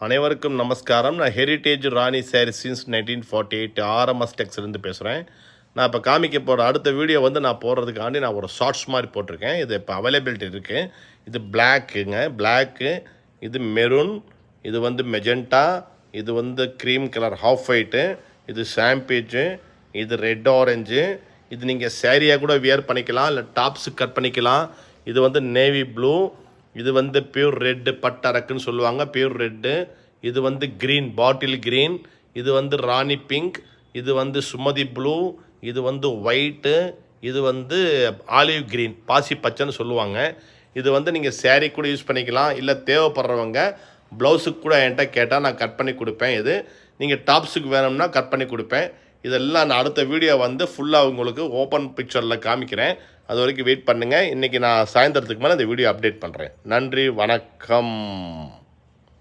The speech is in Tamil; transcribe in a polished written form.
அனைவருக்கும் நமஸ்காரம். நான் ஹெரிட்டேஜ் ராணி சாரி சின்ஸ் 1948 ஆர்எம்எஸ் டெக்ஸ்லேருந்து பேசுகிறேன். நான் இப்போ காமிக்க போகிற அடுத்த வீடியோ நான் போடுறதுக்காண்டி நான் ஒரு ஷார்ட்ஸ் மாதிரி போட்டிருக்கேன். இது இப்போ அவைலபிலிட்டி இருக்குது. இது பிளாக்கு, இது மெரூன், இது மெஜெண்டா, இது க்ரீம் கலர் ஹாஃப் ஒயிட்டு, இது ஷாம்பேஜு, இது ரெட் ஆரஞ்சு. இது நீங்கள் சேரீயாக கூட வியர் பண்ணிக்கலாம், இல்லை டாப்ஸு கட் பண்ணிக்கலாம். இது நேவி ப்ளூ, இது பியூர் ரெட்டு பட்டரக்குன்னு சொல்லுவாங்க, பியூர் ரெட்டு. இது க்ரீன், பாட்டில் க்ரீன். இது ராணி பிங்க். இது சுமதி ப்ளூ. இது ஒயிட்டு. இது ஆலிவ் க்ரீன், பாசி பச்சைன்னு சொல்லுவாங்க. இது நீங்கள் சேரீ கூட யூஸ் பண்ணிக்கலாம், இல்லை தேவைப்படுறவங்க ப்ளவுஸுக்கு கூட என்கிட்ட கேட்டால் நான் கட் பண்ணி கொடுப்பேன். இது நீங்கள் டாப்ஸுக்கு வேணும்னா கட் பண்ணி கொடுப்பேன். இதெல்லாம் நான் அடுத்த வீடியோ ஃபுல்லாக உங்களுக்கு ஓப்பன் பிக்சரில் காமிக்கிறேன். அது வரைக்கும் வெயிட் பண்ணுங்கள். இன்றைக்கி நான் சாயந்தரத்துக்கு மேலே இந்த வீடியோ அப்டேட் பண்ணுறேன். நன்றி, வணக்கம்.